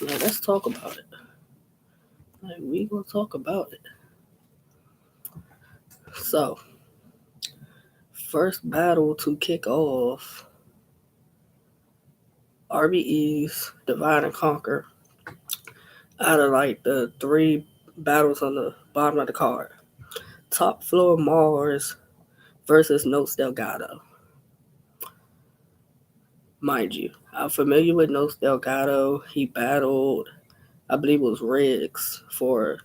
Like, let's talk about it. Like, we gonna talk about it. So, first battle to kick off RBE's Divide and Conquer out of like the three battles on the bottom of the card. Top Floor Mars versus Nos Delgado. Mind you, I'm familiar with Nos Delgado. He battled, I believe it was Riggs for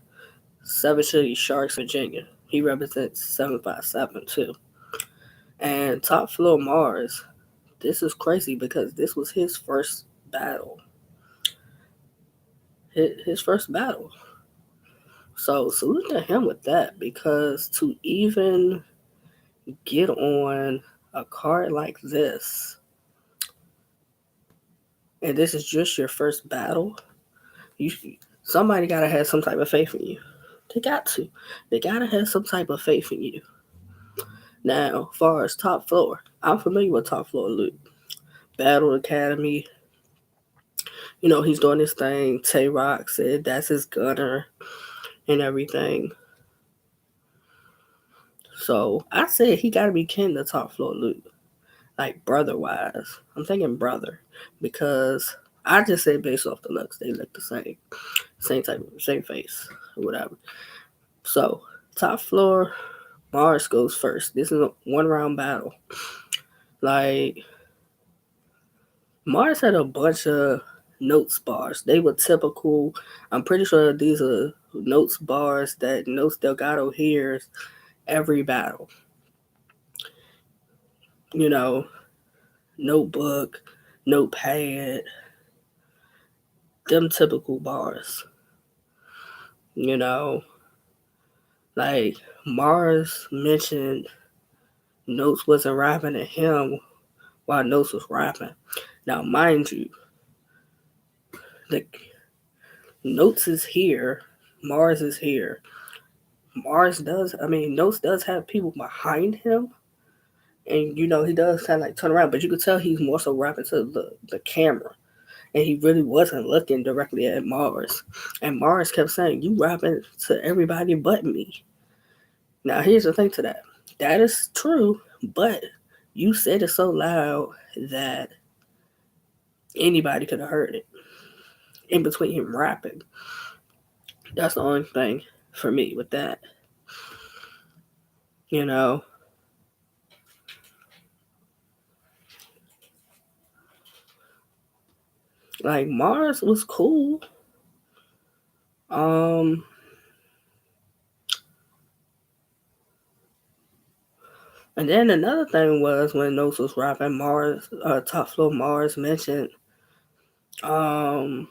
Seven City Sharks, Virginia. He represents 757 too. And Top Floor Mars, this is crazy because this was his first battle. His first battle. So salute to him with that because to even get on a card like this, and this is just your first battle, you somebody gotta have some type of faith in you. They got to. They gotta have some type of faith in you. Now, as far as Top Floor, I'm familiar with Top Floor Luke. Battle Academy, he's doing his thing. Tay Rock said that's his gunner and everything. So I said he gotta be kin to Top Floor Luke. Like brother wise. I'm thinking brother. Because I just said based off the looks, they look the same. Same type of same face or whatever. So Top Floor Mars goes first. This is a 1 round battle. Like Mars had a bunch of notes bars. They were typical. I'm pretty sure these are notes bars that Nos Delgado hears every battle. You know, notebook, notepad, them typical bars. You know, like Mars mentioned Notes wasn't rapping at him while Notes was rapping. Now, mind you, the Notes is here, Mars is here. Notes does have people behind him, and he does kind of like turn around, but you could tell he's more so rapping to the camera, and he really wasn't looking directly at Mars. And Mars kept saying, "You rapping to everybody but me." Now, here's the thing to that. That is true, but you said it so loud that anybody could have heard it in between him rapping. That's the only thing for me with that. You know, like Mars was cool. Um, and then another thing was when Nos was rapping, Top Floor Mars mentioned um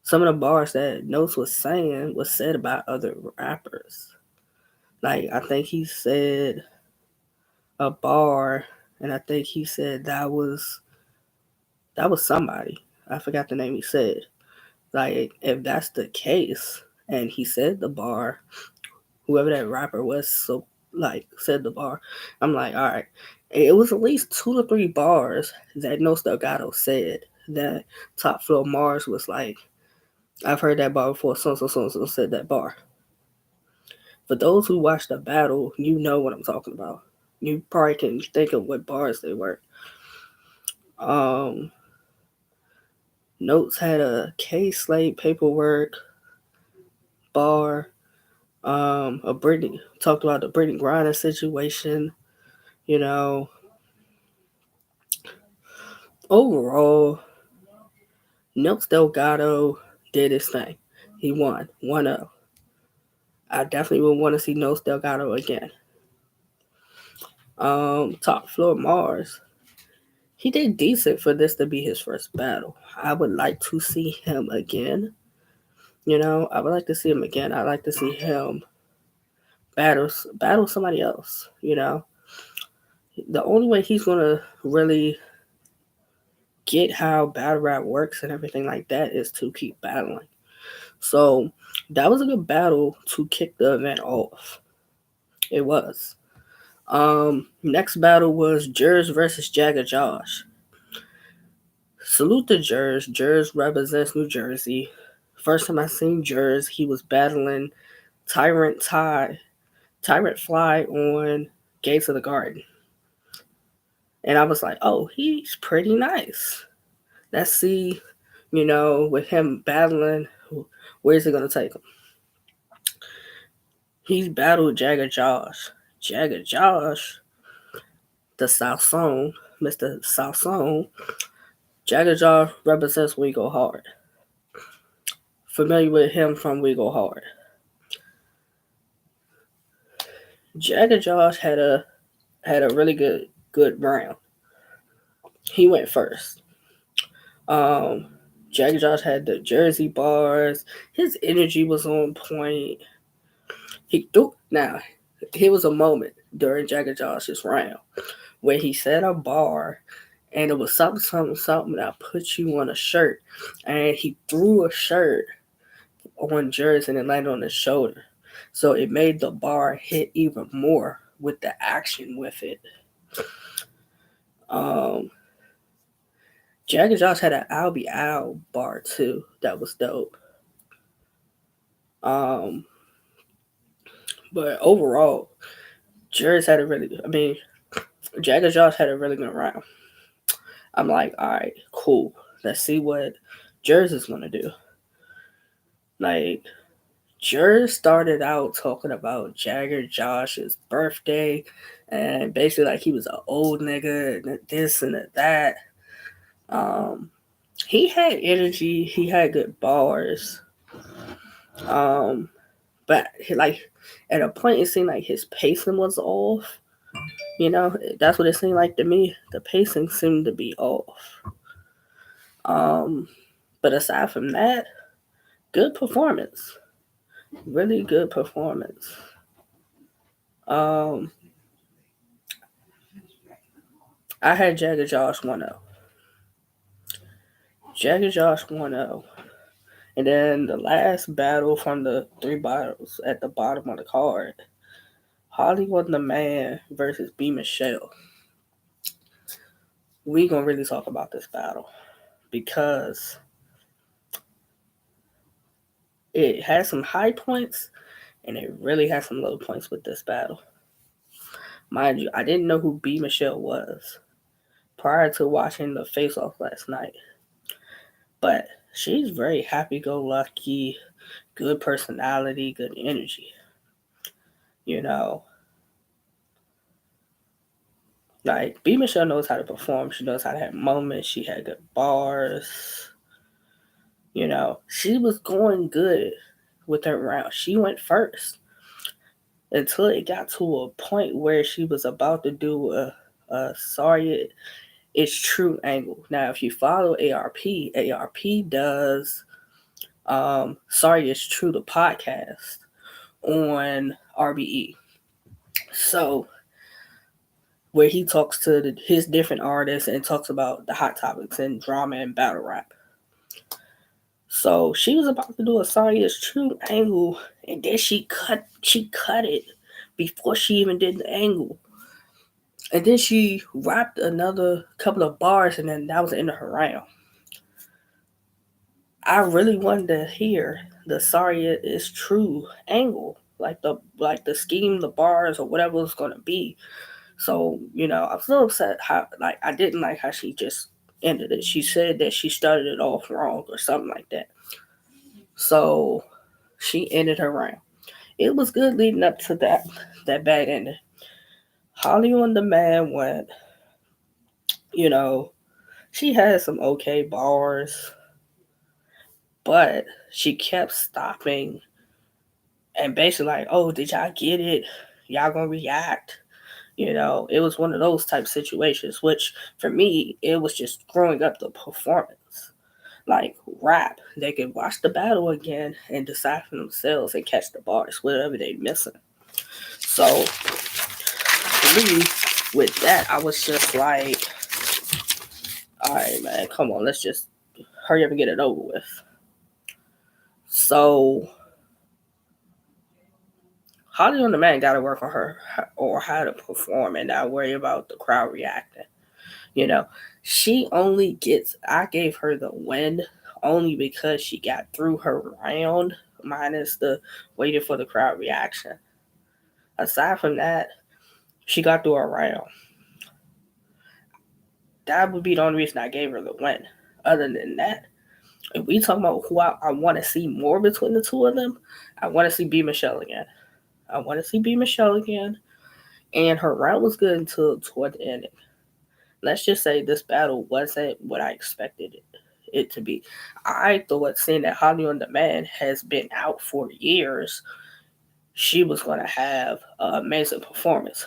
some of the bars that Nos was saying was said about other rappers. Like I think he said a bar, and I think he said that was somebody. I forgot the name he said. Like if that's the case, and he said the bar, whoever that rapper was, so like said the bar. I'm like, all right. It was at least 2 to 3 bars that No Delgado said that Top Floor Mars was like, I've heard that bar before. So said that bar. For those who watched the battle, you know what I'm talking about. You probably can think of what bars they were. Um, Notes had a K Slate paperwork bar. A Brittany talked about the Brittany Griner situation. You know, overall, Notes Delgado did his thing. He won 1-0. I definitely would want to see Notes Delgado again. Top Floor Mars. He did decent for this to be his first battle. I would like to see him again. I would like to see him again. I'd like to see him battle somebody else. The only way he's gonna really get how battle rap works and everything like that is to keep battling. So that was a good battle to kick the event off. It was. Next battle was Jers versus Jagger Josh. Salute to Jers. Jers represents New Jersey. First time I seen Jers, he was battling Tyrant Fly on Gates of the Garden. And I was like, oh, he's pretty nice. Let's see, with him battling, where's it going to take him? He's battled Jagger Josh. Jagger Josh, the South Zone, Mr. South Zone. Jagger Josh represents We Go Hard. Familiar with him from We Go Hard. Jagger Josh had a really good round. He went first. Jagger Josh had the Jersey bars. His energy was on point. Now, here was a moment during Jagger Josh's round where he said a bar and it was something that put you on a shirt, and he threw a shirt on Jersey and it landed on his shoulder. So it made the bar hit even more with the action with it. Jagger Josh had an I'll Be Al bar too that was dope. But overall, Jagger Josh had a really good round. I'm like, all right, cool. Let's see what Jersey's gonna do. Like, Jersey started out talking about Jagger Josh's birthday, and basically like he was an old nigga and this and that. He had energy. He had good bars. But at a point it seemed like his pacing was off. That's what it seemed like to me. The pacing seemed to be off. But aside from that, good performance. Really good performance. I had Jagger Josh 1-0. Jagger Josh 1-0. And then the last battle from the 3 battles at the bottom of the card, Hollywood the Man versus B. Michelle. We gonna really talk about this battle because it has some high points and it really has some low points with this battle. Mind you, I didn't know who B. Michelle was prior to watching the face-off last night. But she's very happy-go-lucky, good personality, good energy. Like, B. Michelle knows how to perform. She knows how to have moments. She had good bars. She was going good with her round. She went first until it got to a point where she was about to do a Sorry It's True angle. Now, if you follow ARP does Sorry It's True, the podcast on RBE. So, where he talks to his different artists and talks about the hot topics and drama and battle rap. So she was about to do a Sorry It's True angle, and then she cut it before she even did the angle. And then she rapped another couple of bars, and then that was the end of her round. I really wanted to hear the Sorry It's True angle, like the scheme, the bars, or whatever it was gonna be. So, I was a little upset how I didn't like how she just ended it. She said that she started it off wrong or something like that. So she ended her round. It was good leading up to that bad ending. Hollywood the Man went, she had some okay bars, but she kept stopping and basically like, oh, did y'all get it? Y'all gonna react? It was one of those type situations, which for me, it was just growing up the performance. Like rap, they could watch the battle again and decide for themselves and catch the bars, whatever they're missing. So, for me, with that, I was just like, all right, man, come on, let's just hurry up and get it over with. So, Hollywood the Man got to work on her or how to perform and not worry about the crowd reacting. You know, I gave her the win only because she got through her round, minus the waiting for the crowd reaction. Aside from that, she got through her round. That would be the only reason I gave her the win. Other than that, if we talk about who I want to see more between the two of them, I want to see B Michelle again. I want to see B Michelle again. And her round was good until toward the ending. Let's just say this battle wasn't what I expected it to be. I thought, seeing that Holly on Demand has been out for years, she was going to have an amazing performance.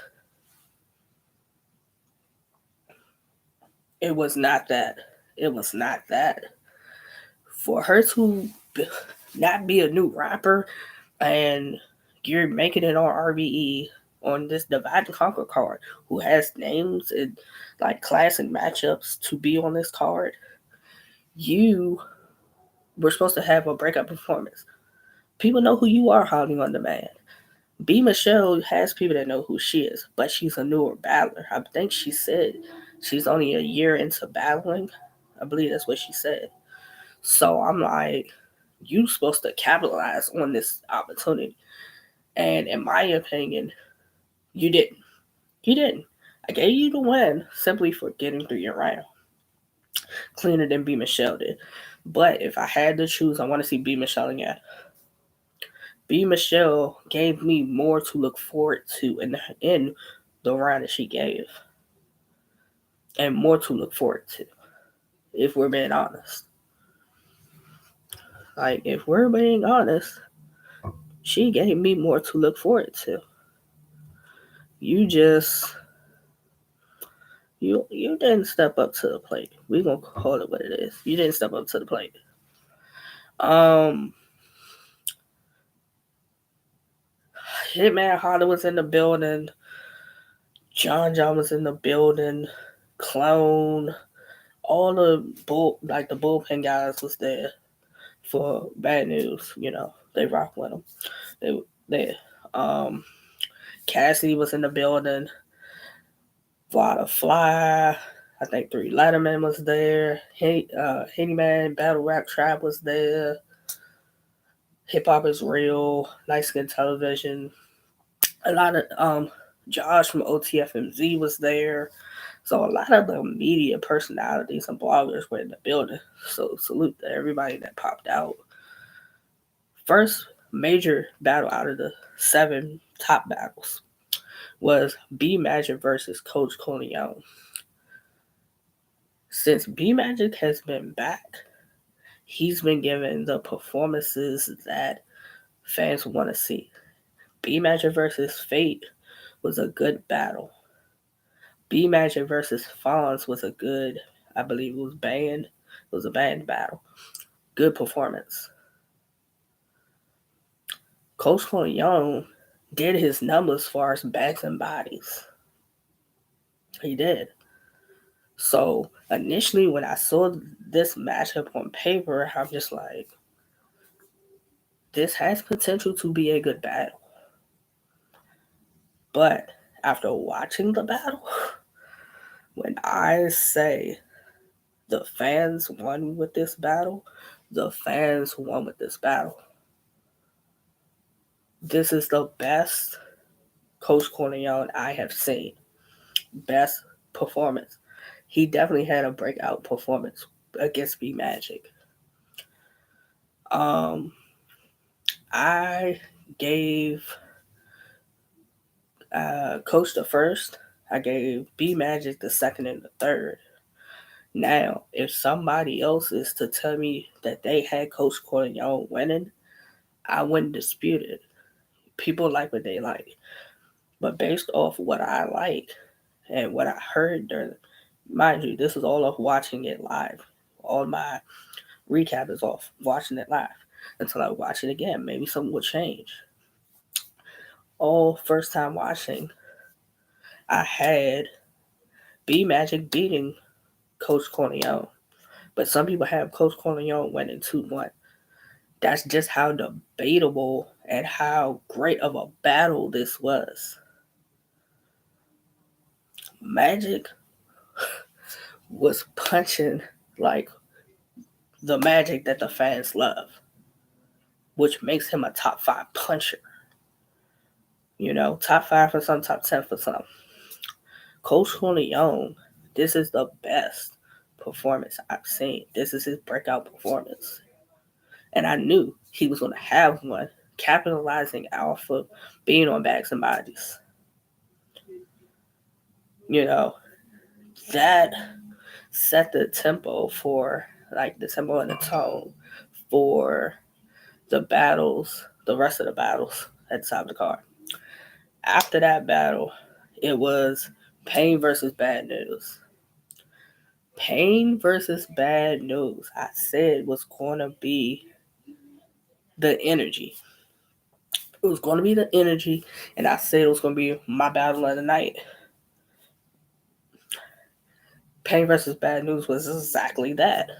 It was not that. It was not that. For her to not be a new rapper and you're making it on RBE on this Divide and Conquer card, who has names and like classic matchups to be on this card, you were supposed to have a breakout performance. People know who you are, Holly on Demand. B Michelle has people that know who she is, but she's a newer battler. I think she said she's only a year into battling. I believe that's what she said. So I'm like, you supposed to capitalize on this opportunity. And in my opinion, you didn't. You didn't. I gave you the win simply for getting through your round. Cleaner than B Michelle did. But if I had to choose, I want to see B Michelle again. B Michelle gave me more to look forward to in the round that she gave. And more to look forward to, if we're being honest. Like, if we're being honest, she gave me more to look forward to. You just you didn't step up to the plate. We gonna call it what it is. You didn't step up to the plate. Um, Hitman Holla was in the building. John John was in the building. Clone, all the the bullpen guys was there for Bad News. You know, they rock with them. They um Cassidy was in the building. Vlada Fly. I think Three Letterman was there. Henny Man, Battle Rap Trap was there. Hip Hop is Real, Night Skin Television. A lot of Josh from OTFMZ was there. So a lot of the media personalities and bloggers were in the building. So salute to everybody that popped out. First major battle out of the 7 top battles was B Magic versus Coach Corleone. Since B Magic has been back, he's been given the performances that fans want to see. B Magic versus Fate was a good battle. B Magic versus Fonz was a good, I believe it was band. It was a band battle. Good performance. Coach Young did his numbers as far as bats and bodies. He did. So initially, when I saw this matchup on paper, I'm just like, this has potential to be a good battle. But after watching the battle, when I say the fans won with this battle, the fans won with this battle. This is the best Coach Corleone I have seen. Best performance. He definitely had a breakout performance against B Magic. I gave Coach the first. I gave B Magic the second and the third. Now, if somebody else is to tell me that they had Coach Corleone winning, I wouldn't dispute it. People like what they like. But based off what I like and what I heard during, mind you, this is all of watching it live. All my recap is off watching it live until I watch it again. Maybe something will change. All first time watching, I had B Magic beating Coach Corleone. But some people have Coach Corleone winning 2-1. That's just how debatable and how great of a battle this was. Magic was punching like the magic that the fans love, which makes him a top 5 puncher. Top 5 for some, top 10 for some. Coach Corleone, this is the best performance I've seen. This is his breakout performance. And I knew he was going to have one, capitalizing off of being on backs and bodies. That set the tempo for, like, the tempo and the tone for the battles, the rest of the battles at the top of the card. After that battle, it was Pain versus Bad News. Pain versus Bad News, I said, was going to be the energy. It was going to be the energy, and I said it was going to be my battle of the night. Pain versus Bad News was exactly that.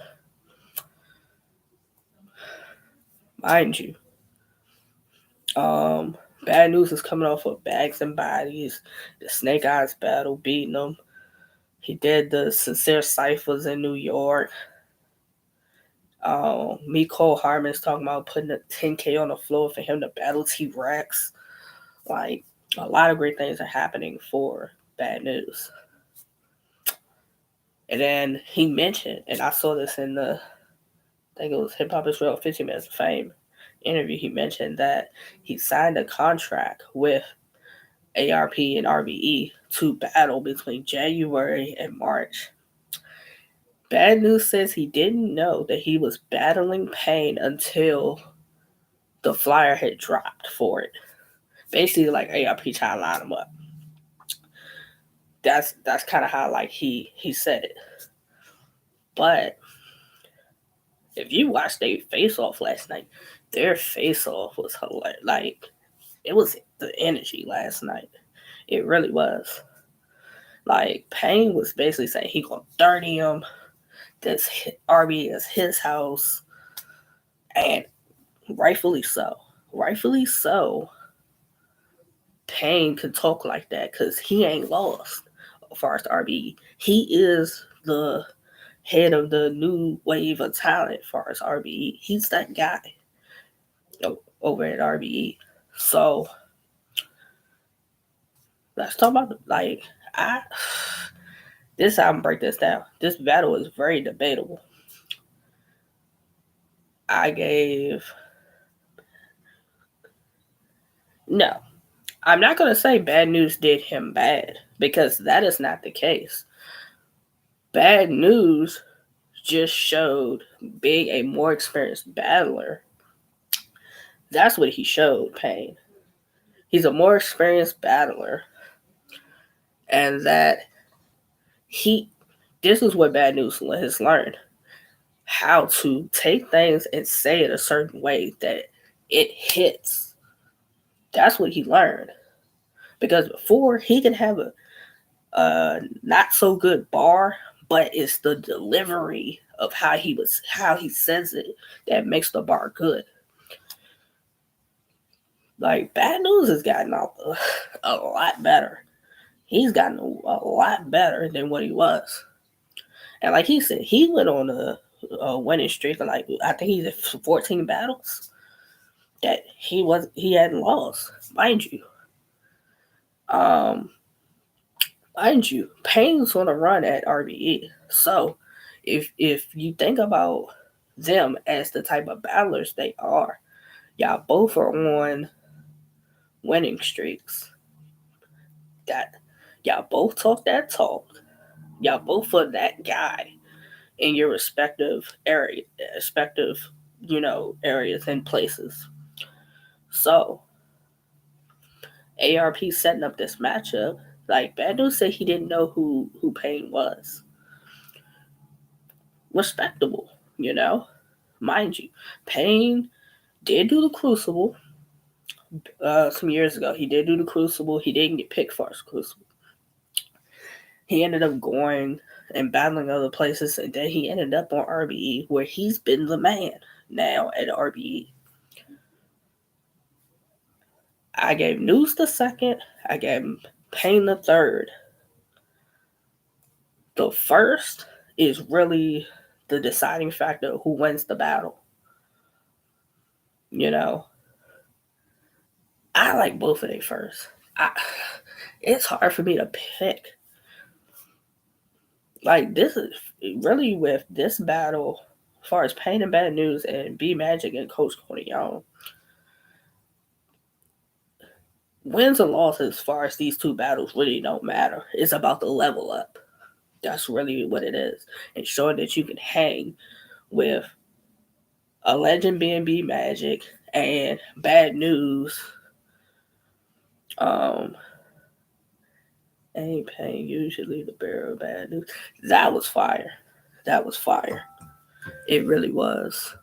Mind you, Bad News is coming off of Bags and Bodies, the Snake Eyes battle, beating them. He did the Sincere Ciphers in New York. Cole Harmon is talking about putting a 10K on the floor for him to battle T-Rex. Like, a lot of great things are happening for Bad News. And then he mentioned, and I saw this in the, I think it was Hip Hop Israel 15 Minutes of Fame interview, he mentioned that he signed a contract with ARP and RBE to battle between January and March. Bad News says he didn't know that he was battling Pain until the flyer had dropped for it. Basically, like, ARP trying to line him up. That's kind of how, like, he said it. But if you watched their face-off last night, their face-off was hilarious. Like, it was the energy last night. It really was. Like, Pain was basically saying he gonna 30 him. This RB is his house. And rightfully so. Rightfully so. Pain could talk like that because he ain't lost as far as the RBE. He is the head of the new wave of talent as far as RBE. He's that guy over at RBE. So let's talk about, like, this is how I'm break this down. This battle is very debatable. No, I'm not going to say Bad News did him bad, because that is not the case. Bad News just showed being a more experienced battler. That's what he showed, Pain. He's a more experienced battler. And that this is what Bad News has learned. How to take things and say it a certain way that it hits. That's what he learned. Because before, he could have a not so good bar, but it's the delivery of how he says it that makes the bar good. Like, Bad News has gotten a lot better. He's gotten a lot better than what he was. And like he said, he went on a winning streak of, like, I think he's at 14 battles that he hadn't lost, mind you. Pain's on a run at RBE. So if you think about them as the type of battlers they are, y'all both are on winning streaks. Y'all both talk that talk. Y'all both are that guy in your respective areas and places. So ARP setting up this matchup. Like, Bad News said he didn't know who Pain was. Respectable, mind you. Pain did do the Crucible some years ago. He did do the Crucible. He didn't get picked for his Crucible. He ended up going and battling other places, and then he ended up on RBE, where he's been the man now at RBE. I gave News the second. I gave Pain the third. The first is really the deciding factor of who wins the battle. You know, I like both of them first. It's hard for me to pick. Like, this is really with this battle, as far as Pain and Bad News and B Magic and Coach Corleone. Wins and losses, as far as these two battles, really don't matter. It's about the level up. That's really what it is. And showing that you can hang with a legend being B Magic and Bad News. Ain't Pain usually the bearer of bad news. That was fire. That was fire. It really was.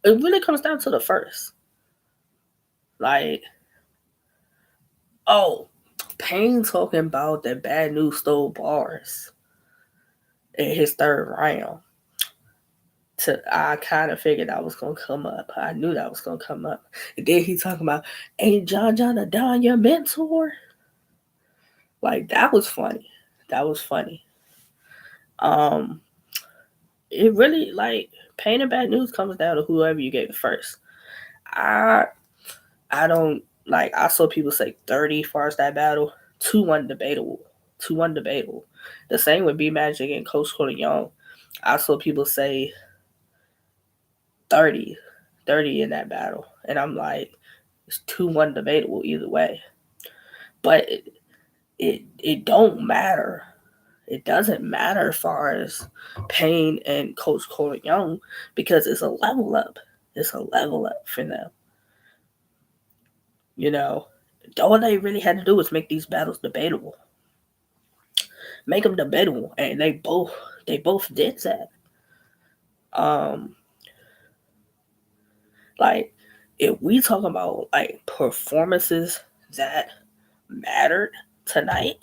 It really comes down to the first. Like, oh, Pain talking about that Bad News stole bars in his third round. I kind of figured that was gonna come up. I knew that was gonna come up. And then he talking about, ain't John the Don your mentor? Like, that was funny. That was funny. It really, like, Pain and Bad News comes down to whoever you gave it first. I don't, like, I saw people say 30 as far as that battle. 2-1 debatable. 2-1 debatable. The same with B Magic and Coach Corleone. I saw people say 30 in that battle. And I'm like, it's 2-1 debatable either way. But it don't matter. It doesn't matter as far as Pain and Coach Corleone because it's a level up. It's a level up for them. You know, all they really had to do was make these battles debatable. Make them debatable, and they both did that. Like, if we talk about like performances that mattered tonight,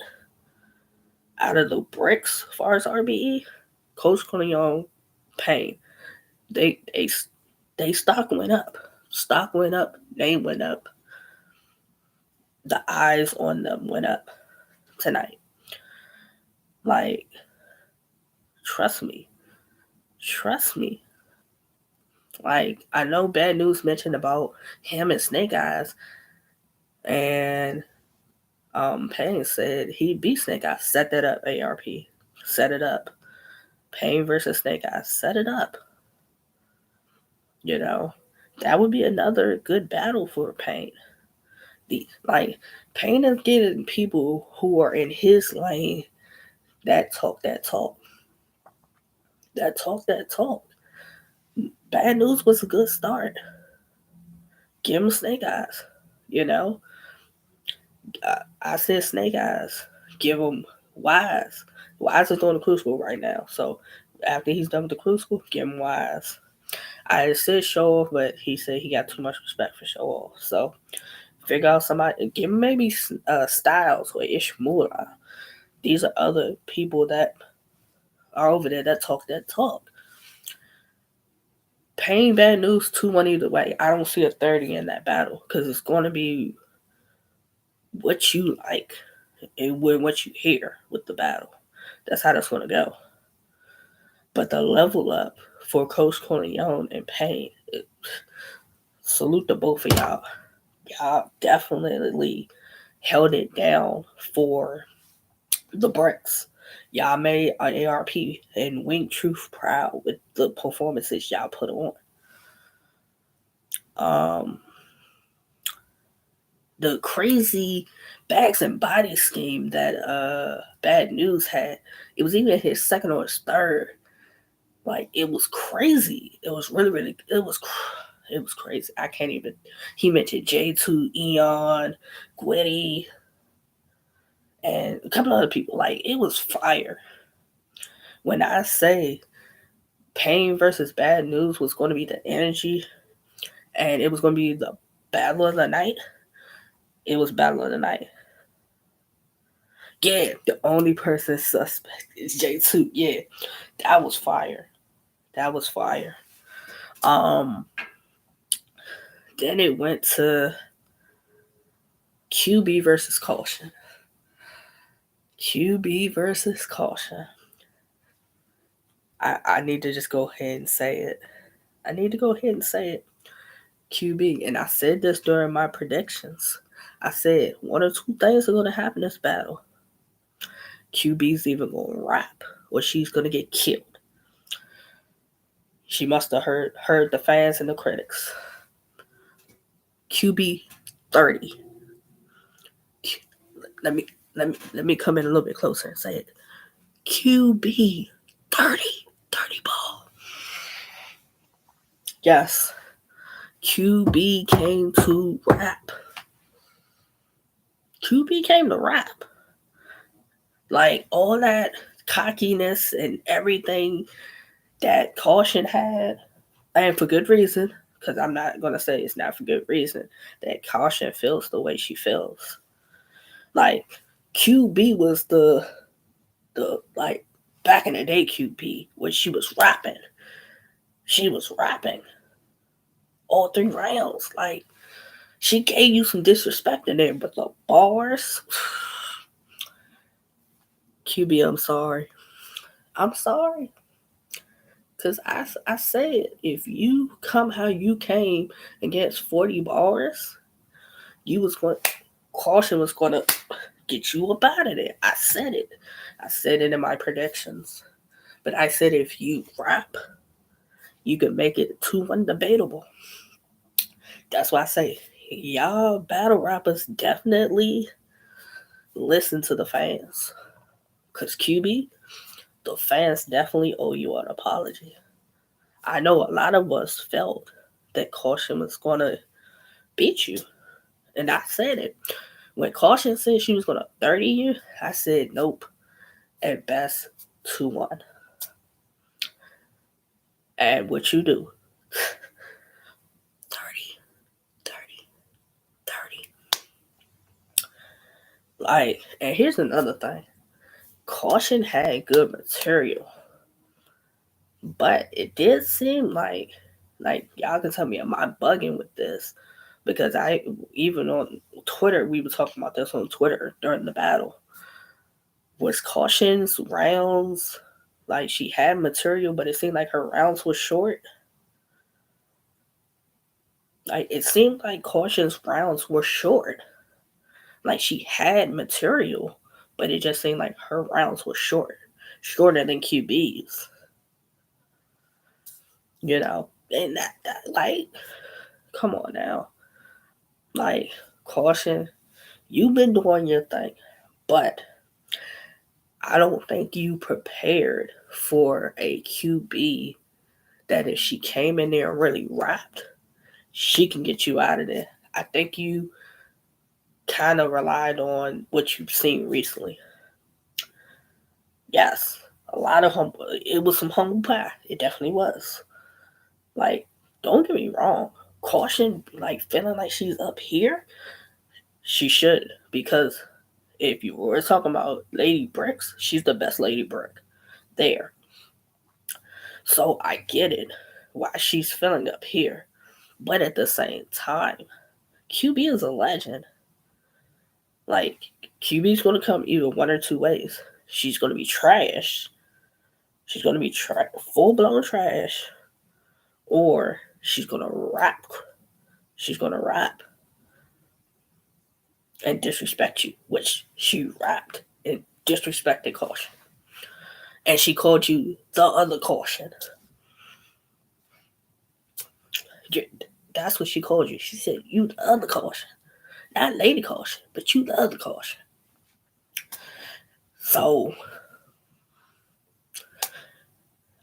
out of the bricks, as far as RBE, Coach Corleone, Pain, they stock went up. Stock went up. Name went up. The eyes on them went up tonight. Like, trust me. Like, I know Bad News mentioned about him and Snake Eyes, and Pain said he beat Snake Eyes. Set that up, ARP. Set it up. Pain versus Snake Eyes. Set it up. You know, that would be another good battle for Pain. Like, Pain is getting people who are in his lane that talk. Bad News was a good start. Give him Snake Eyes. You know, I said Snake Eyes. Give him Wise. Wise is doing the Crucible right now. So after he's done with the Crucible, give him Wise. I said Show Off, but he said he got too much respect for Show Off. So figure out somebody. Give him maybe Styles or Ishimura. These are other people that are over there that talk that talk. Pain, Bad News, 2-1 either way. I don't see a 30 in that battle because it's going to be what you like and what you hear with the battle. That's how that's going to go. But the level up for Coach Corleone and Pain, salute to both of y'all. Y'all definitely held it down for the bricks. Y'all made an ARP and Wink Truth proud with the performances y'all put on. The crazy bags and body scheme that Bad News had, it was even his second or his third. Like, it was crazy. It was really, it was crazy. I can't even. He mentioned J2, Eon, Gwitty, and a couple other people. Like, it was fire. When I say Pain versus Bad News was going to be the energy and it was going to be the battle of the night, it was battle of the night. Yeah, the only person suspect is J2. Yeah, that was fire. That was fire. Then it went to QB versus Caution. QB versus Caution. I need to just go ahead and say it. I need to go ahead and say it. QB. And I said this during my predictions. I said one or two things are going to happen in this battle. QB's either going to rap or she's going to get killed. She must have heard the fans and the critics. QB 30. Let me come in a little bit closer and say it. QB 30. 30 ball. Yes. QB came to rap. QB came to rap. Like all that cockiness and everything that Caution had, and for good reason, because I'm not going to say it's not for good reason, that Caution feels the way she feels. Like, QB was the like, back in the day QB, when she was rapping. She was rapping all 3 rounds. Like, she gave you some disrespect in there, but the bars, QB, I'm sorry. I'm sorry. Because I said, if you come how you came against 40 bars, you was going, Caution was going to get you up out of there. I said it. I said it in my predictions. But I said if you rap, you can make it 2-1 debatable. That's why I say, y'all battle rappers definitely listen to the fans. Because QB, the fans definitely owe you an apology. I know a lot of us felt that Caution was going to beat you. And I said it. When Caution said she was going to 30 you, I said nope. At best, 2-1. And what you do? 30, 30, 30. Like, and here's another thing. Caution had good material. But it did seem like y'all can tell me, am I bugging with this? Because I, even on Twitter, we were talking about this on Twitter during the battle. Was Caution's rounds, like she had material, but it seemed like her rounds was short? Like, it seemed like Caution's rounds were short. Like, she had material, but it just seemed like her rounds were short. Shorter than QB's. You know? And that like, come on now. Like, Caution, you've been doing your thing, but I don't think you prepared for a QB that if she came in there and really rapped, she can get you out of there. I think you kind of relied on what you've seen recently. Yes, a lot of humble. It was some humble pie. It definitely was. Like, don't get me wrong. Caution, like feeling like she's up here, she should, because if you were talking about Lady Bricks, she's the best Lady Brick there. So I get it why she's feeling up here. But at the same time, QB is a legend. Like, QB's going to come either one or two ways. She's going to be trash. She's going to be full blown trash. Or she's going to rap. She's going to rap and disrespect you, which she rapped and disrespected Caution. And she called you the other Caution. That's what she called you. She said, you the other Caution. Not Lady Caution, but you the other Caution. So,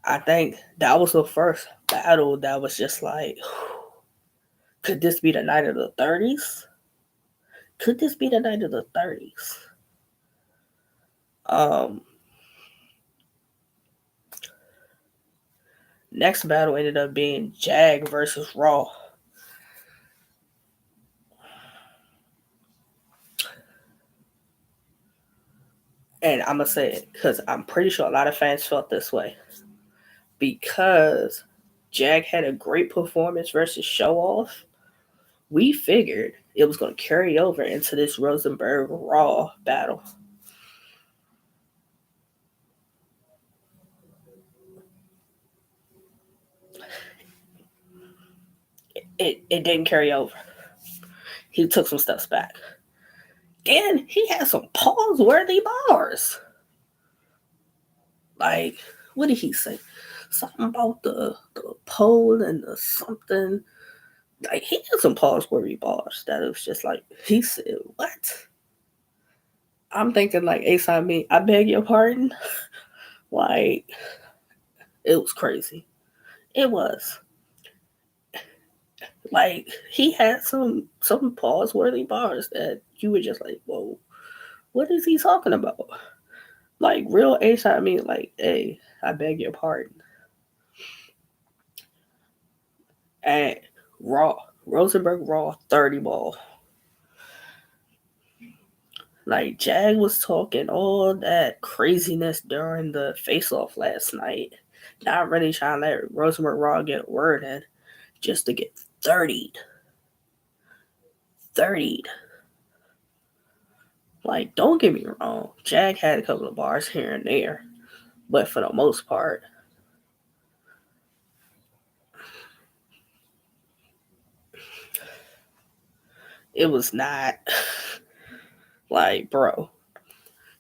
I think that was the first battle that was just like, could this be the night of the 30s? Could this be the night of the 30s? Next battle ended up being Jag versus Raw. And I'm going to say it because I'm pretty sure a lot of fans felt this way. Because Jag had a great performance versus Show Off, we figured it was going to carry over into this Rosenberg Raw battle. it didn't carry over. He took some steps back. Then he had some pause-worthy bars. Like, what did he say? Something about the pole and the something. Like, he had some pause-worthy bars that it was just like, he said, what? I'm thinking like A$AP me, I beg your pardon. Like, it was crazy. It was. Like, he had some pause-worthy bars that you were just like, whoa, what is he talking about? Like, real A$AP me, like, hey, I beg your pardon. And Raw, Rosenberg Raw 30 ball. Like, Jag was talking all that craziness during the face-off last night. Not really trying to let Rosenberg Raw get a word in just to get 30'd. 30'd. Like, don't get me wrong. Jag had a couple of bars here and there. But for the most part, it was not like, bro,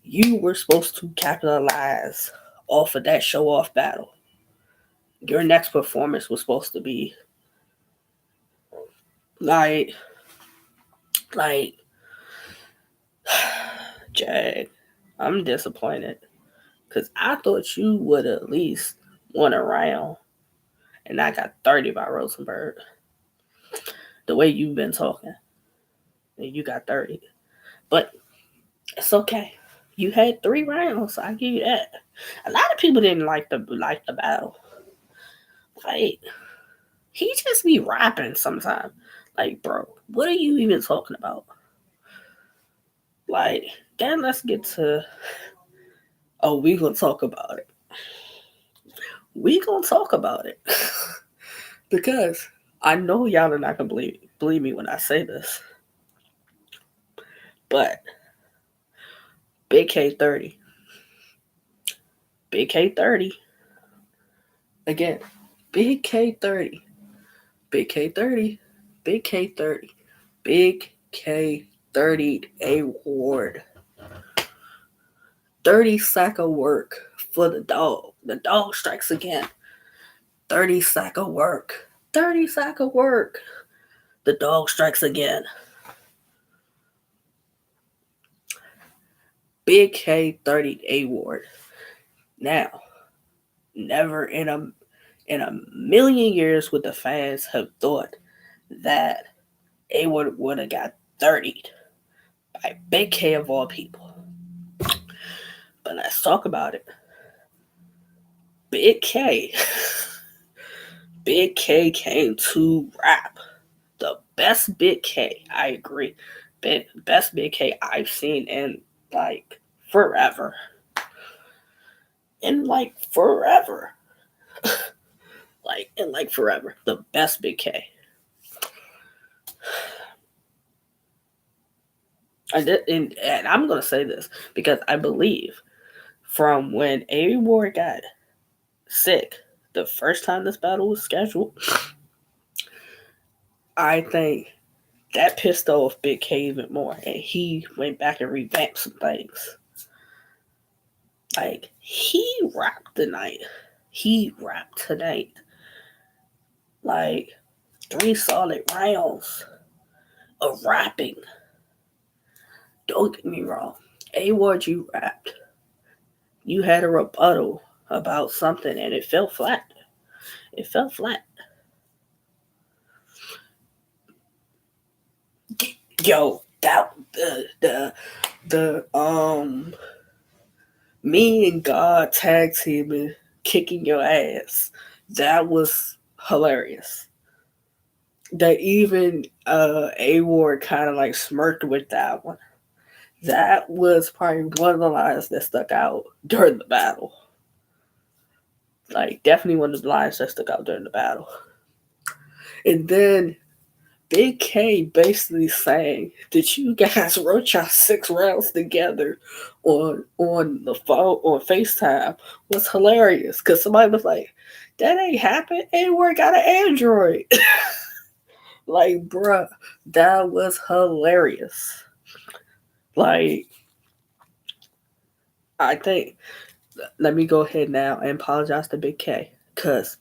you were supposed to capitalize off of that show-off battle. Your next performance was supposed to be like Jag, I'm disappointed because I thought you would at least won a round, and I got 30 by Rosenberg. The way you've been talking, and you got 30, but it's okay. You had 3 rounds. I give you that. A lot of people didn't like the battle. Like, he just be rapping sometimes. Like, bro, what are you even talking about? Like, then let's get to. Oh, we gonna talk about it. We gonna talk about it because I know y'all are not gonna believe me when I say this, but Big K30, Big K30, again, Big K30, Big K30, Big K30, Big K30 award. 30 sack of work for the dog. The dog strikes again. 30 sack of work. 30 sack of work. The dog strikes again. Big K30 award. Now, never in a million years would the fans have thought that A-Ward would have got 30'd by Big K of all people. But let's talk about it. Big K. Big K came to rap. The best Big K, I agree. Best Big K I've seen in like forever. In like forever. Forever. The best Big K. And I'm going to say this because I believe from when A-Ward got sick, the first time this battle was scheduled, I think that pissed off Big K even more. And he went back and revamped some things. Like, he rapped tonight. He rapped tonight. Like, 3 solid rounds of rapping. Don't get me wrong. A-Ward, you rapped. You had a rebuttal about something and it fell flat. It fell flat. Yo, that the me and God tag teaming, kicking your ass. That was hilarious. That even A-Ward kind of like smirked with that one. That was probably one of the lines that stuck out during the battle. Like, definitely one of the lines that stuck out during the battle. And then Big K basically saying that you guys wrote y'all 6 rounds together on the phone, on FaceTime, was hilarious. Because somebody was like, that ain't happened. A-Ward got an Android. Like, bruh, that was hilarious. Like, I think, let me go ahead now and apologize to Big K. Because,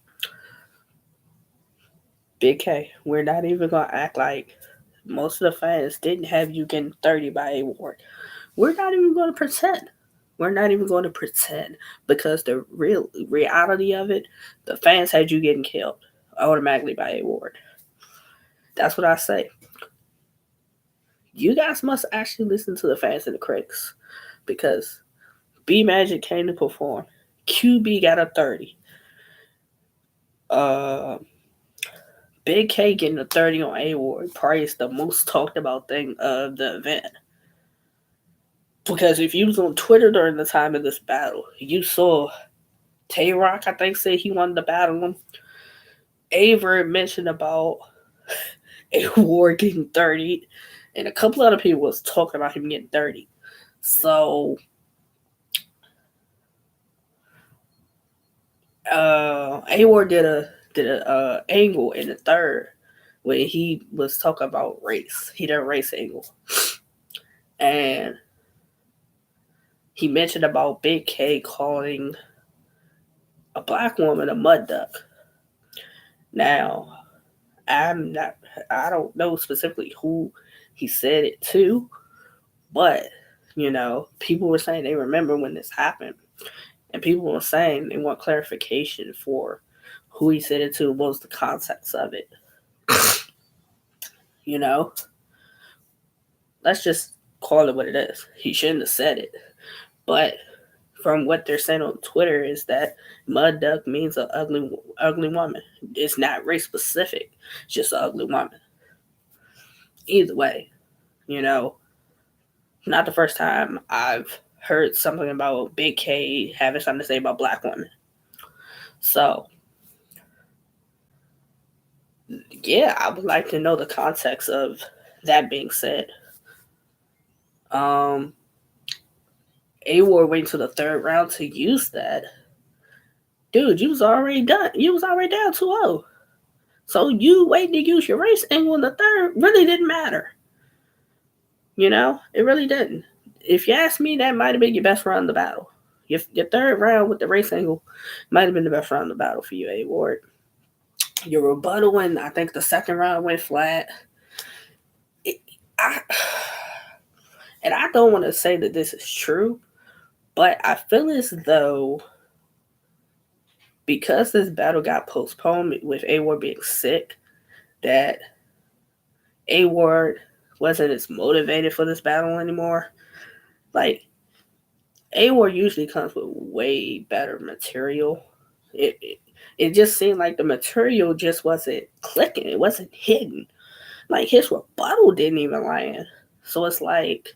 Big K, we're not even going to act like most of the fans didn't have you getting 30 by A Ward. We're not even going to pretend. We're not even going to pretend because the real reality of it, the fans had you getting killed automatically by A Ward. That's what I say. You guys must actually listen to the fans and the critics because B Magic came to perform. QB got a 30. Uh, Big K getting a 30 on A Ward probably is the most talked about thing of the event. Because if you was on Twitter during the time of this battle, you saw Tay Rock, I think, said he wanted to battle him. Aver mentioned about A Ward getting 30, and a couple other people was talking about him getting 30. So, A Ward did a angle in the third when he was talking about race. He did a race angle, and he mentioned about Big K calling a black woman a mud duck. Now, I'm not. I don't know specifically who he said it to, but people were saying they remember when this happened, and people were saying they want clarification for who he said it to, what was the context of it. You know, let's just call it what it is. He shouldn't have said it, but from what they're saying on Twitter is that mud duck means an ugly woman. It's not race specific. It's just an ugly woman. Either way, you know, not the first time I've heard something about Big K having something to say about black women. So, yeah, I would like to know the context of that being said. Um, A Ward waiting to the third round to use that. Dude, you was already done. You was already down 2-0. So you waiting to use your race angle in the third really didn't matter. It really didn't. If you ask me, that might have been your best round of the battle. Your third round with the race angle might have been the best round of the battle for you, A Ward. Your rebuttal and I think the second round went flat. I, and I don't want to say that this is true, but I feel as though because this battle got postponed with A Ward being sick, that A Ward wasn't as motivated for this battle anymore. Like, A Ward usually comes with way better material. It just seemed like the material just wasn't clicking. It wasn't hitting. Like, his rebuttal didn't even land. So it's like,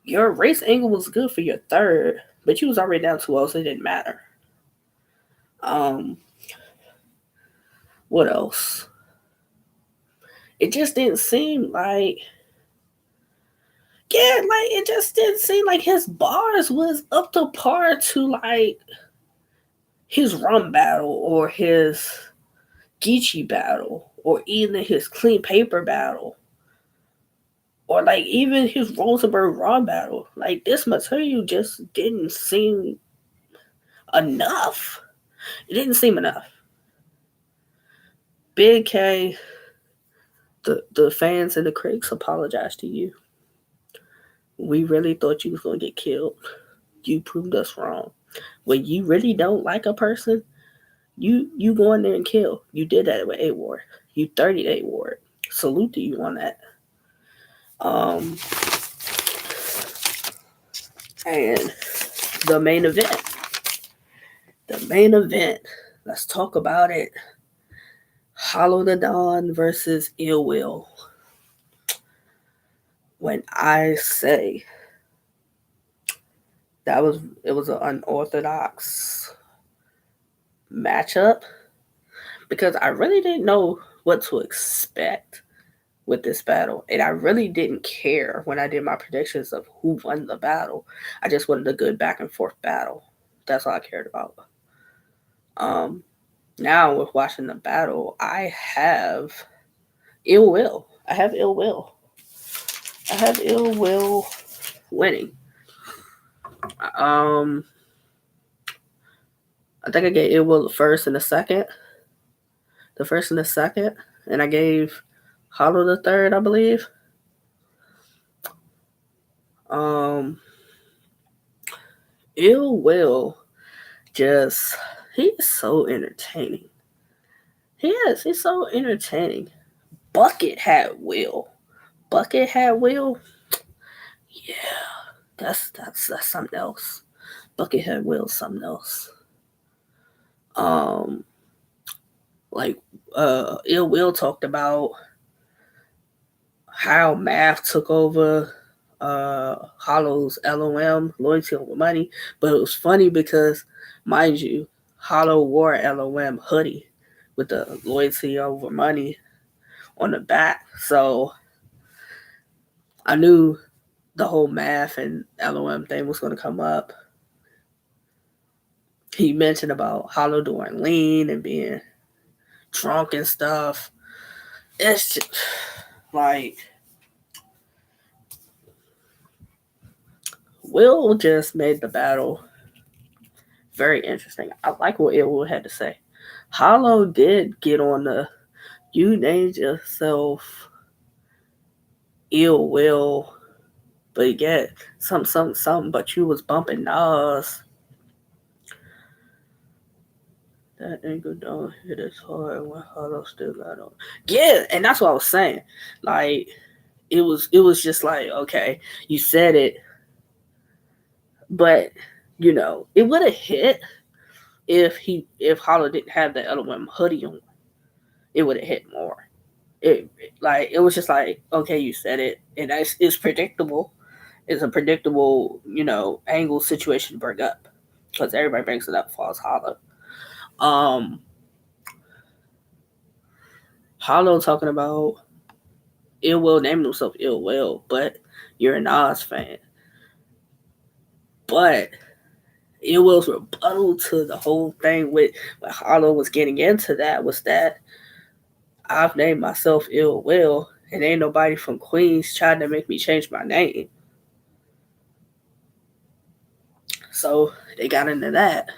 your race angle was good for your third, but you was already down 2-0, so it didn't matter. What else? It just didn't seem like, yeah, like it just didn't seem like his bars was up to par to like his rum battle or his Geechee battle or even his clean paper battle or like even his Rosenberg raw battle. Like this material just didn't seem enough. It didn't seem enough. Big K, the fans and the critics apologize to you. We really thought you was gonna get killed. You proved us wrong. When you really don't like a person, you go in there and kill. You did that with A Ward. You 30'd A Ward. Salute to you on that. Um, and the main event. The main event. Let's talk about it. Hollow the Dawn versus Ill Will. When I say it was an unorthodox matchup because I really didn't know what to expect with this battle. And I really didn't care when I did my predictions of who won the battle. I just wanted a good back and forth battle. That's all I cared about. Um, Now with watching the battle, I have Ill Will. I have Ill Will. I have Ill Will winning. Um, I think I gave Ill Will the first and the second. The first and the second, and I gave Hollow the third, I believe. Um, Ill Will just he's so entertaining. He is. He's so entertaining. Bucket had Will. Bucket had Will. Yeah, that's something else. Bucket had Will something else. Um, like Ill Will talked about how math took over Hollow's LOM, loyalty over money. But it was funny because, mind you, Hollow wore a LOM hoodie with the loyalty over money on the back. So I knew the whole math and LOM thing was going to come up. He mentioned about Hollow doing lean and being drunk and stuff. It's just like Will just made the battle very interesting. I like what Will had to say. Hollow did get on the you named yourself Ill Will, but yeah, something, but you was bumping Nas. That angle don't hit as hard when Hollow still got on. Yeah, and that's what I was saying. Like it was just like, okay, you said it, but it would have hit if Hollow didn't have the LOM hoodie on. It would have hit more. It was just like, okay, you said it, and it's predictable. It's a predictable angle situation to bring up because everybody brings it up for us Hollow. Um, Hollow talking about Ill Will naming himself Ill Will, but you're a Nas fan. But Ill Will's rebuttal to the whole thing with when Hollow was getting into that was that I've named myself Ill Will, and ain't nobody from Queens trying to make me change my name. So they got into that.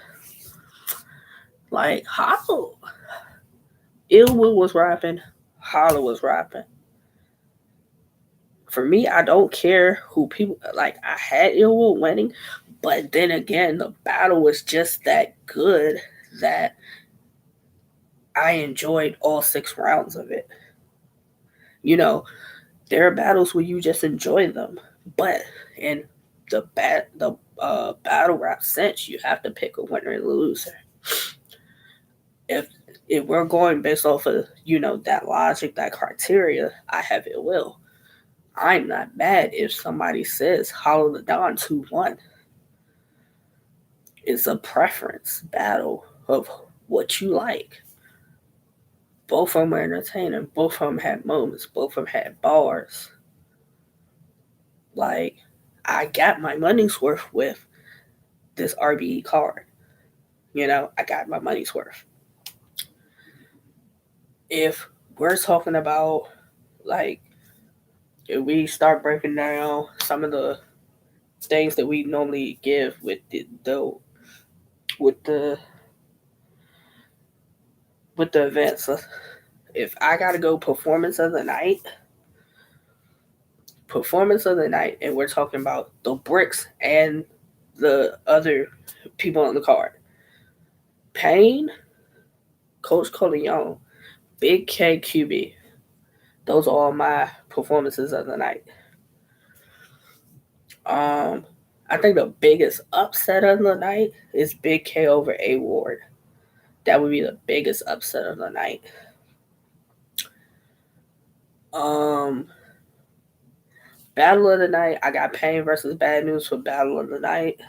Like Hollow, Ill Will was rapping, Hollow was rapping. For me, I don't care who people like. I had Ill Will winning, but then again, the battle was just that good that I enjoyed all 6 rounds of it. You know, there are battles where you just enjoy them, but in the battle rap sense, you have to pick a winner and loser. If if we're going based off of that logic, that criteria, I have Ill Will. I'm not mad if somebody says Hollow the Don 2-1. It's a preference battle of what you like. Both of them are entertaining. Both of them had moments. Both of them had bars. Like, I got my money's worth with this RBE card. I got my money's worth. If we're talking about, like, if we start breaking down some of the things that we normally give with with the the events, if I gotta go performance of the night, and we're talking about the bricks and the other people on the card. Pain, Coach Corleone, Big K, QB. Those are all my performances of the night. I think the biggest upset of the night is Big K over A Ward. That would be the biggest upset of the night. Um, Battle of the night, I got Pain versus Bad News for Battle of the night.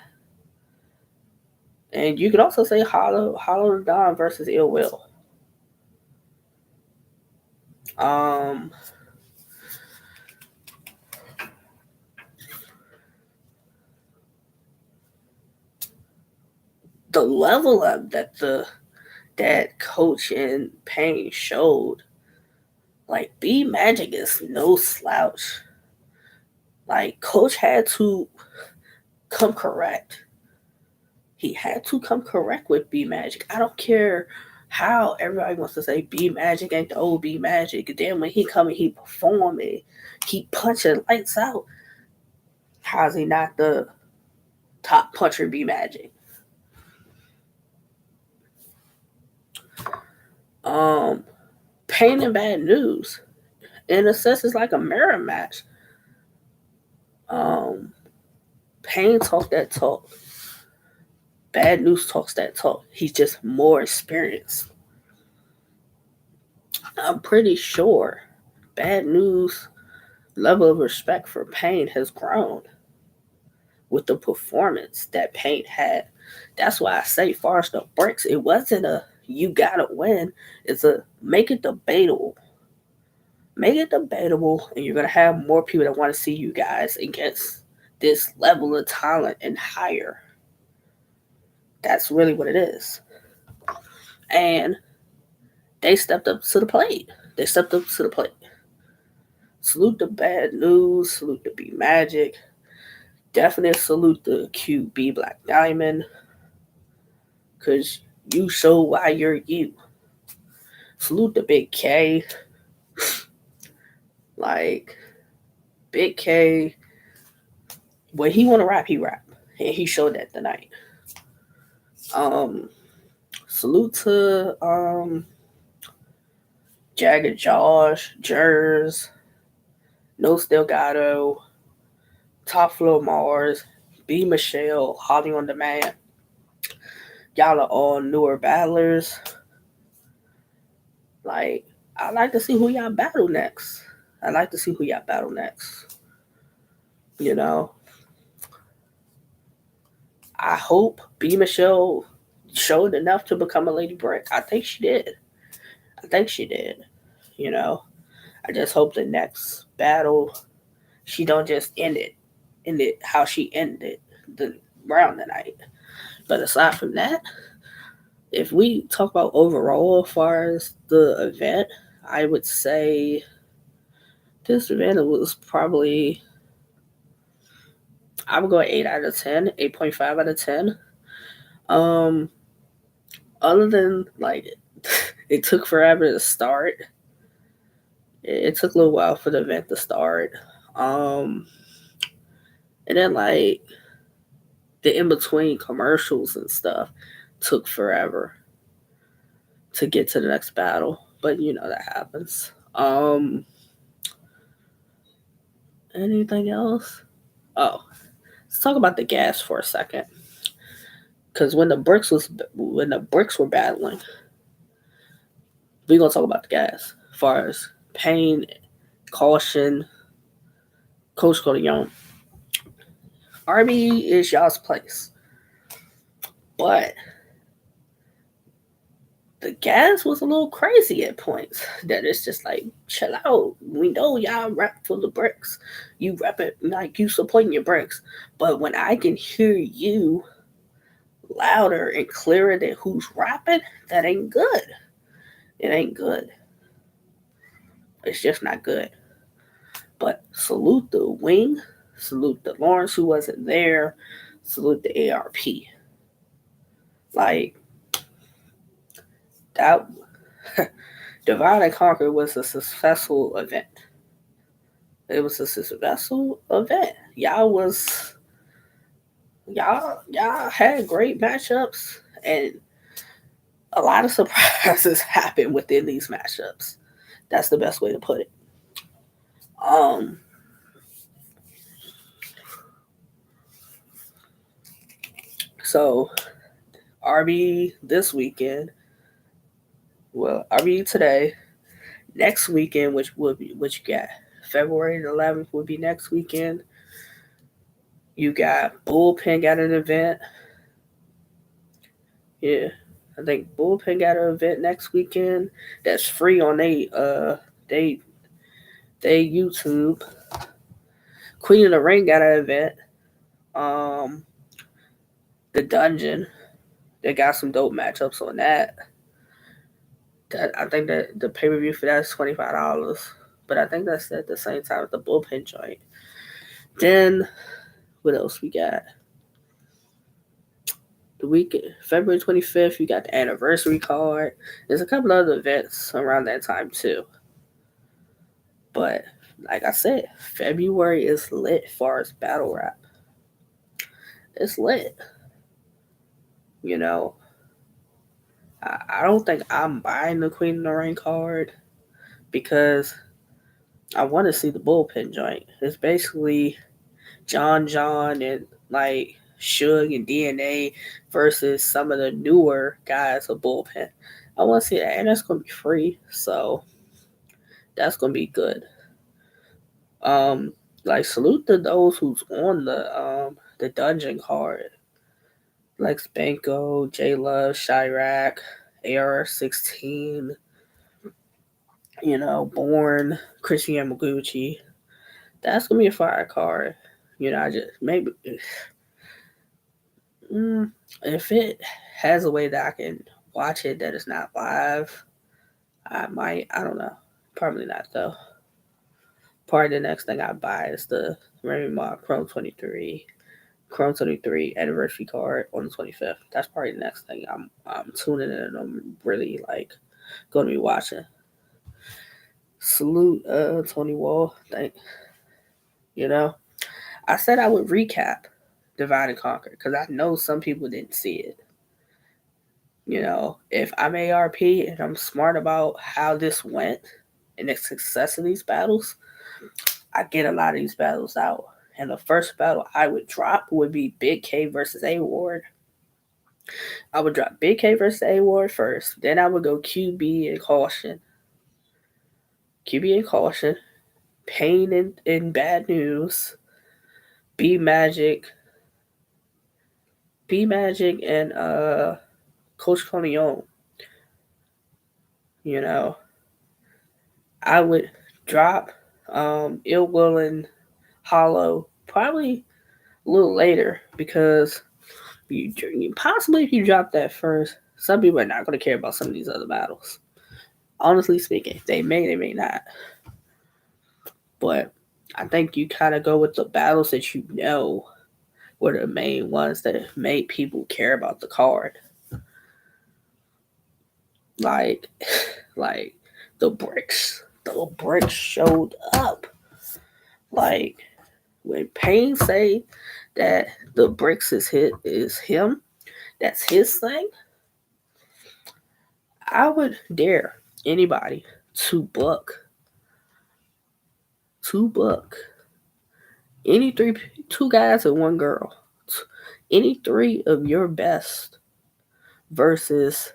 And you could also say Hollow the Don versus Ill Will. Um, the level of that Coach and Pain showed, Like, B Magic is no slouch. Like, Coach had to come correct. He had to come correct with B Magic. I don't care how everybody wants to say B Magic ain't the old B Magic. Then when he come and he perform it, he punching lights out. How's he not the top puncher B Magic? Pain and Bad News. In a sense, it's like a mirror match. Um, Pain talks that talk. Bad News talks that talk. He's just more experienced. I'm pretty sure Bad News level of respect for Pain has grown with the performance that Pain had. That's why I say, far as the breaks, it wasn't a you gotta win. It's a make it debatable. Make it debatable, and you're gonna have more people that want to see you guys against this level of talent and higher. That's really what it is. And they stepped up to the plate. They stepped up to the plate. Salute the Bad News. Salute the B Magic. Definitely salute the QB Black Diamond. Because you show why you're you. Salute the Big K. Like, Big K, when he want to rap, he rap. And he showed that tonight. Salute to Jagger Josh, Jers, No Delgado, Top Floor Mars, B Michelle, Holly on Demand. Y'all are all newer battlers. Like, I like to see who y'all battle next. You know, I hope B Michelle showed enough to become a Lady Brick. I think she did. You know, I just hope the next battle she don't just end it how she ended the round tonight. But aside from that, if we talk about overall as far as the event, I would say this event was probably, I would go 8 out of 10, 8.5 out of 10. Other than like it took forever to start. It took a little while for the event to start. And then like the in between commercials and stuff took forever to get to the next battle. But you know that happens. Anything else? Oh, let's talk about the gas for a second. Because when the bricks were battling, we gonna talk about the gas. As far as Pain, Caution, Coach Cody Young, RB is y'all's place, but the gas was a little crazy at points. That it's just like, chill out. We know y'all rap for the bricks. You rap it like you supporting your bricks. But when I can hear you louder and clearer than who's rapping, that ain't good. It ain't good. It's just not good. But salute the wing. Salute the Lawrence who wasn't there. Salute the ARP. Like, that Divide and Conquer was a successful event. It was a successful event. Y'all had great matchups, and a lot of surprises happened within these matchups. That's the best way to put it. So RB this weekend. Well, RB today. Next weekend, which you got? February the 11th would be next weekend. You got Bullpen got an event. Yeah, I think Bullpen got an event next weekend that's free on they YouTube. Queen of the Ring got an event. The Dungeon, they got some dope matchups on that. That I think that the pay per view for that is $25, but I think that's at the same time with the bullpen joint. Then what else we got? The week February 25th, you got the anniversary card. There's a couple other events around that time too. But like I said, February is lit as far as battle rap. It's lit. You know, I don't think I'm buying the Queen of the Ring card because I want to see the bullpen joint. It's basically John and like Suge and DNA versus some of the newer guys of bullpen. I want to see that, and that's gonna be free, so that's gonna be good. Like salute to those who's on the dungeon card, like Spanko, J Love, Chirac, AR-16, Born, Christian Yamaguchi. That's gonna be a fire card. I just maybe if it has a way that I can watch it that is not live, I might. I don't know. Probably not though. Probably the next thing I buy is the Remy Ma Chrome 23 anniversary card on the 25th. That's probably the next thing I'm tuning in and I'm really like going to be watching. Salute Tony Wall. I said I would recap Divide and Conquer because I know some people didn't see it. If I'm ARP and I'm smart about how this went and the success of these battles, I get a lot of these battles out. And the first battle I would drop would be Big K versus A Ward. I would drop Big K versus A Ward first. Then I would go QB and Caution. QB and Caution. Pain and Bad News. B Magic and Coach Corleone. I would drop Ill Will Hollow probably a little later because possibly if you drop that first, some people are not going to care about some of these other battles. Honestly speaking, they may not. But I think you kind of go with the battles that you know were the main ones that made people care about the card. Like the bricks. The bricks showed up. Like when Payne say that the bricks is him, that's his thing. I would dare anybody to book any two guys and one girl, any three of your best versus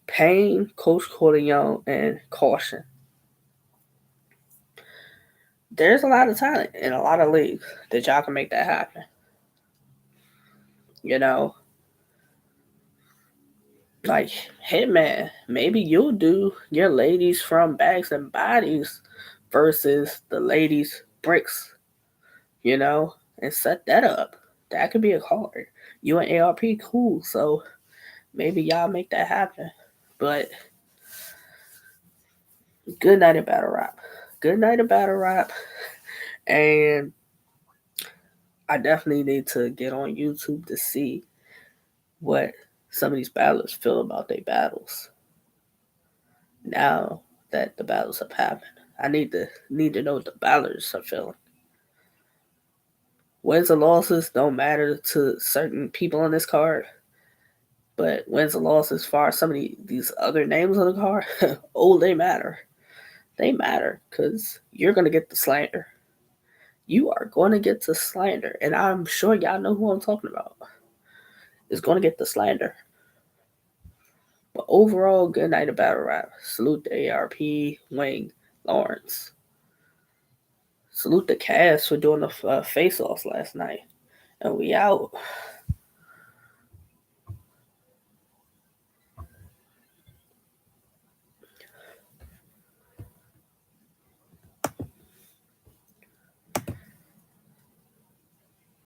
Payne, Coach Corleone, and Caution. There's a lot of talent in a lot of leagues that y'all can make that happen. Like Hitman, maybe you'll do your ladies from Bags and Bodies versus the ladies Bricks, and set that up. That could be a card. You and ARP, cool. So maybe y'all make that happen. But good night of battle rap. Good night of battle rap. And I definitely need to get on YouTube to see what some of these battlers feel about their battles. Now that the battles have happened, I need to know what the battlers are feeling. Wins and losses don't matter to certain people on this card, but wins and losses as far as some of these other names on the card, they matter. They matter because you're gonna get the slander. You are going to get the slander, and I'm sure y'all know who I'm talking about. Is going to get the slander. But overall, good night of battle rap. Salute the ARP, Wayne, Lawrence. Salute the cast for doing the face-offs last night. And we out.